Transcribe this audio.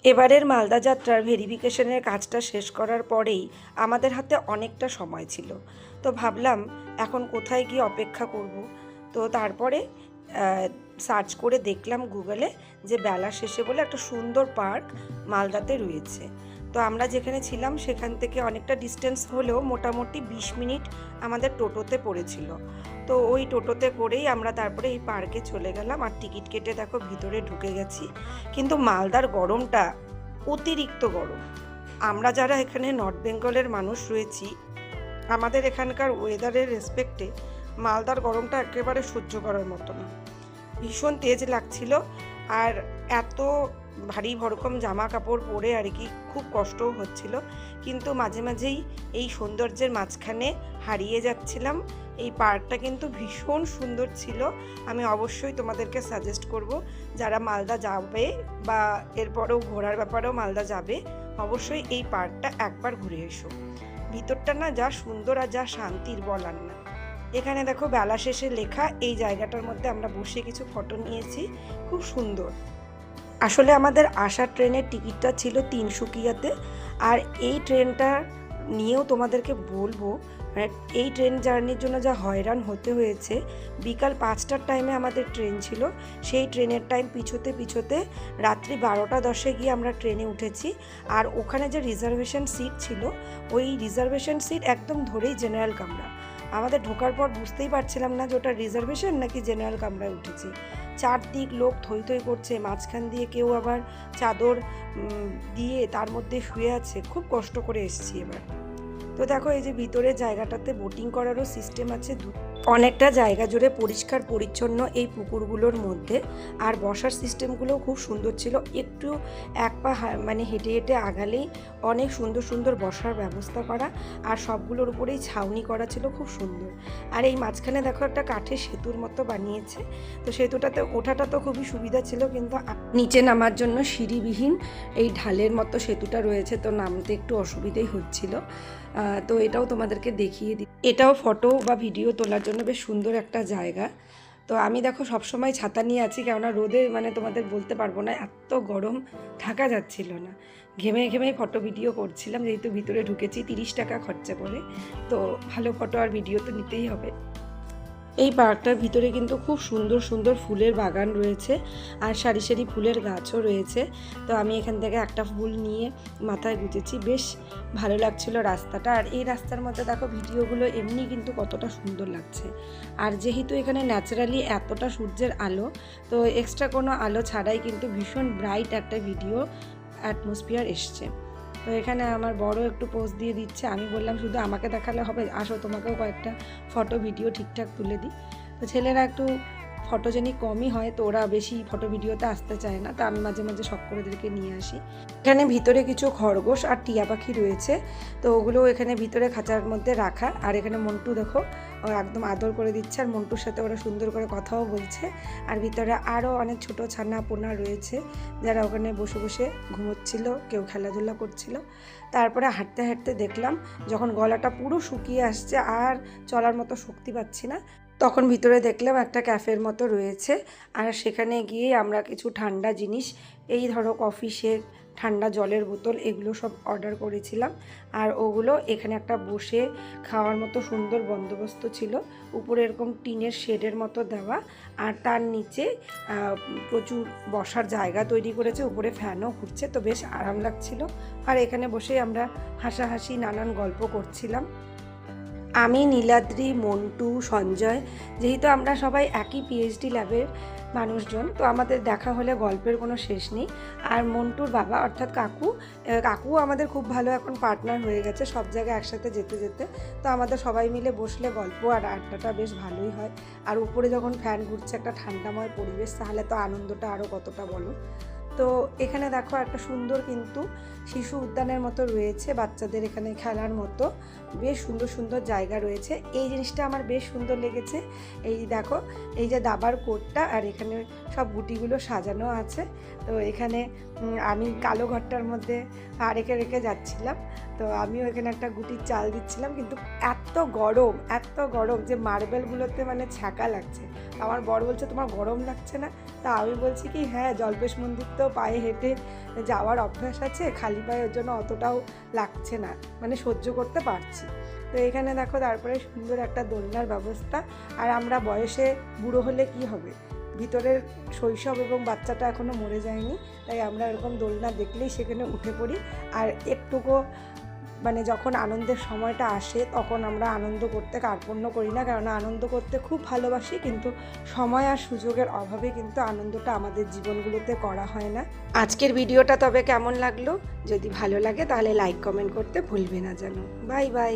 এবারের মালদা যাত্রার ভেরিফিকেশনের কাজটা শেষ করার পরেই আমাদের হাতে অনেকটা সময় ছিল। তো ভাবলাম এখন কোথায় গিয়ে অপেক্ষা করব। তো তারপরে সার্চ করে দেখলাম গুগলে যে বেলা শেষে বলে একটা সুন্দর পার্ক মালদাতে রয়েছে। তো আমরা যেখানে ছিলাম সেখান থেকে অনেকটা ডিস্টেন্স হলেও মোটামুটি 20 মিনিট আমাদের টোটোতে পড়েছিল। তো ওই টোটোতে করেই আমরা তারপরে এই পার্কে চলে গেলাম আর টিকিট কেটে দেখো ভিতরে ঢুকে গেছি। কিন্তু মালদার গরমটা অতিরিক্ত গরম। আমরা যারা এখানে নর্থ বেঙ্গলের মানুষ রয়েছি, আমাদের এখানকার ওয়েদারের রেসপেক্টে মালদার গরমটা একেবারে সহ্য করার মতো না। ভীষণ তেজ লাগছিল আর এত ভারী ভরকম জামা কাপড় পরে আর কি খুব কষ্টও হচ্ছিল। কিন্তু মাঝে মাঝেই এই সৌন্দর্যের মাঝখানে হারিয়ে যাচ্ছিলাম। এই পার্কটা কিন্তু ভীষণ সুন্দর ছিল। আমি অবশ্যই তোমাদেরকে সাজেস্ট করব, যারা মালদা যাবে বা এরপরেও ঘোরার ব্যাপারেও মালদা যাবে, অবশ্যই এই পার্কটা একবার ঘুরে এসো। ভিতরটা না যা সুন্দর আর যা শান্তির বলার না। এখানে দেখো বেলা শেষে লেখা, এই জায়গাটার মধ্যে আমরা বসে কিছু ফটো নিয়েছি, খুব সুন্দর। আসলে আমাদের আসার ট্রেনের টিকিটটা ছিল তিনসুকিয়াতে, আর এই ট্রেনটা নিয়েও তোমাদেরকে বলবো, মানে এই ট্রেন জার্নির জন্য যা হয়রান হতে হয়েছে। বিকাল 5টার টাইমে আমাদের ট্রেন ছিল, সেই ট্রেনের টাইম পিছোতে পিছোতে রাত্রি 12টা 10-এ গিয়ে আমরা ট্রেনে উঠেছি। আর ওখানে যে রিজার্ভেশন সিট ছিল, ওই রিজার্ভেশন সিট একদম ধরেই জেনারেল কামরা। আমাদের ঢোকার পর বুঝতেই পারছিলাম না যে ওটা রিজার্ভেশন নাকি জেনারেল কামরায় উঠেছি। চারদিক লোক থই থই করছে, মাঝখান দিয়ে কেউ আবার চাদর দিয়ে তার মধ্যে শুয়ে আছে। খুব কষ্ট করে এসেছি এবার। তো দেখো এই যে ভিতরে জায়গাটাতে বোটিং করারও সিস্টেম আছে। অনেকটা জায়গা জুড়ে পরিষ্কার পরিচ্ছন্ন এই পুকুরগুলোর মধ্যে। আর বসার সিস্টেমগুলোও খুব সুন্দর ছিল। একটু এক পা মানে হেঁটে হেঁটে আগালেই অনেক সুন্দর সুন্দর বসার ব্যবস্থা করা, আর সবগুলোর উপরেই ছাউনি করা ছিল, খুব সুন্দর। আর এই মাঝখানে দেখো একটা কাঠের সেতুর মতো বানিয়েছে। তো সেতুটাতে ওঠাটা তো খুবই সুবিধা ছিল, কিন্তু নিচে নামার জন্য সিঁড়িবিহীন এই ঢালের মতো সেতুটা রয়েছে, তো নামতে একটু অসুবিধাই হচ্ছিল। তো এটাও তোমাদেরকে দেখিয়ে দিই। এটাও ফটো বা ভিডিও তোলার জন্য বেশ সুন্দর একটা জায়গা। তো আমি দেখো সবসময় ছাতা নিয়ে আছি, কেননা রোদে মানে তোমাদের বলতে পারবো না, এত গরম থাকা যাচ্ছিল না। ঘেমে ঘেমে ফটো ভিডিও করছিলাম, যেহেতু ভিতরে ঢুকেছি 30 টাকা খরচা করে। তো ভালো ফটো আর ভিডিও তো নিতেই হবে। এই পার্কটার ভিতরে কিন্তু খুব সুন্দর সুন্দর ফুলের বাগান রয়েছে, আর সারি সারি ফুলের গাছও রয়েছে। তো আমি এখান থেকে একটা ফুল নিয়ে মাথায় গুঁজেছি, বেশ ভালো লাগছিল রাস্তাটা। আর এই রাস্তার মধ্যে দেখো ভিডিওগুলো এমনি কিন্তু কতটা সুন্দর লাগছে। আর যেহেতু এখানে ন্যাচারালি এতটা সূর্যের আলো, তো এক্সট্রা কোনো আলো ছাড়াই কিন্তু ভীষণ ব্রাইট একটা ভিডিও অ্যাটমসফিয়ার এসছে। তো এখানে আমার বড় একটু পোজ দিয়ে দিচ্ছে। আমি বললাম শুধু আমাকে দেখালে হবে, আসো তোমাকেও কয়েকটা ফটো ভিডিও ঠিকঠাক তুলে দিই। তো ছেলেরা একটু ফটোজেনিক কমই হয়, তো ওরা বেশি ফটো ভিডিওতে আসতে চায় না, তো আমি মাঝে মাঝে শখ করে ওদেরকে নিয়ে আসি। এখানে ভিতরে কিছু খরগোশ আর টিয়া পাখি রয়েছে, তো ওগুলো এখানে ভিতরে খাঁচার মধ্যে রাখা। আর এখানে মন্টু দেখো ও একদম আদর করে দিচ্ছে, আর মন্টুর সাথে ওরা সুন্দর করে কথাও বলছে। আর ভিতরে আরও অনেক ছোটো ছানা পোনা রয়েছে, যারা ওখানে বসে বসে ঘুমোচ্ছিল, কেউ খেলাধুলা করছিল। তারপরে হাঁটতে হাঁটতে দেখলাম যখন গলাটা পুরো শুকিয়ে আসছে আর চলার মতো শক্তি পাচ্ছি না, তখন ভিতরে দেখলাম একটা ক্যাফের মতো রয়েছে। আর সেখানে গিয়ে আমরা কিছু ঠান্ডা জিনিস, এই ধরো কফি শেক, ঠান্ডা জলের বোতল, এগুলো সব অর্ডার করেছিলাম। আর ওগুলো এখানে একটা বসে খাওয়ার মতো সুন্দর বন্দোবস্ত ছিল। উপরে এরকম টিনের শেডের মতো দেওয়া, আর তার নিচে প্রচুর বসার জায়গা তৈরি করেছে, উপরে ফ্যানও ঘুরছে, তো বেশ আরাম লাগছিল। আর এখানে বসে আমরা হাসাহাসি নানান গল্প করছিলাম। আমি, নীলাদ্রি, মন্টু, সঞ্জয়, যেহেতু আমরা সবাই একই পিএইচডি ল্যাবের মানুষজন, তো আমাদের দেখা হলে গল্পের কোনো শেষ নেই। আর মন্টুর বাবা অর্থাৎ কাকু আমাদের খুব ভালো এখন পার্টনার হয়ে গেছে, সব জায়গায় একসাথে যেতে যেতে। তো আমাদের সবাই মিলে বসলে গল্প আর আড্ডাটা বেশ ভালোই হয়। আর উপরে যখন ফ্যান ঘুরছে, একটা ঠান্ডাময় পরিবেশ, তাহলে তো আনন্দটা আরও কতটা বলো। তো এখানে দেখো একটা সুন্দর কিন্তু শিশু উদ্যানের মতো রয়েছে, বাচ্চাদের এখানে খেলার মতো বেশ সুন্দর সুন্দর জায়গা রয়েছে। এই জিনিসটা আমার বেশ সুন্দর লেগেছে। এই দেখো, এই যে দাবার কোটটা, আর এখানে সব গুটিগুলো সাজানো আছে। তো এখানে আমি কালো ঘরটার মধ্যে পা রেখে রেখে যাচ্ছিলাম। তো আমিও এখানে একটা গুটির চাল দিচ্ছিলাম, কিন্তু এত গরম যে মার্বেলগুলোতে মানে ছ্যাঁকা লাগছে। আমার বর বলছে তোমার গরম লাগছে না? তা আমি বলছি কি হ্যাঁ, জল্পেশ মন্দির তো পায়ে হেঁটে যাওয়ার অভ্যাস আছে, খালি পায়ে ওর জন্য অতটাও লাগছে না, মানে সহ্য করতে পারছি। তো এখানে দেখো তারপরে সুন্দর একটা দোলনার ব্যবস্থা। আর আমরা বয়সে বুড়ো হলে কি হবে, ভিতরের শৈশব এবং বাচ্চাটা এখনও মরে যায়নি, তাই আমরা এরকম দোলনা দেখলেই সেখানে উঠে পড়ি। আর একটুকু মানে যখন আনন্দের সময়টা আসে তখন আমরা আনন্দ করতে কার্পণ্য করি না, কারণ আনন্দ করতে খুব ভালোবাসি, কিন্তু সময় আর সুযোগের অভাবে কিন্তু আনন্দটা আমাদের জীবনগুলোতে করা হয় না। আজকের ভিডিওটা তবে কেমন লাগলো? যদি ভালো লাগে তাহলে লাইক কমেন্ট করতে ভুলবে না যেন। Bye bye.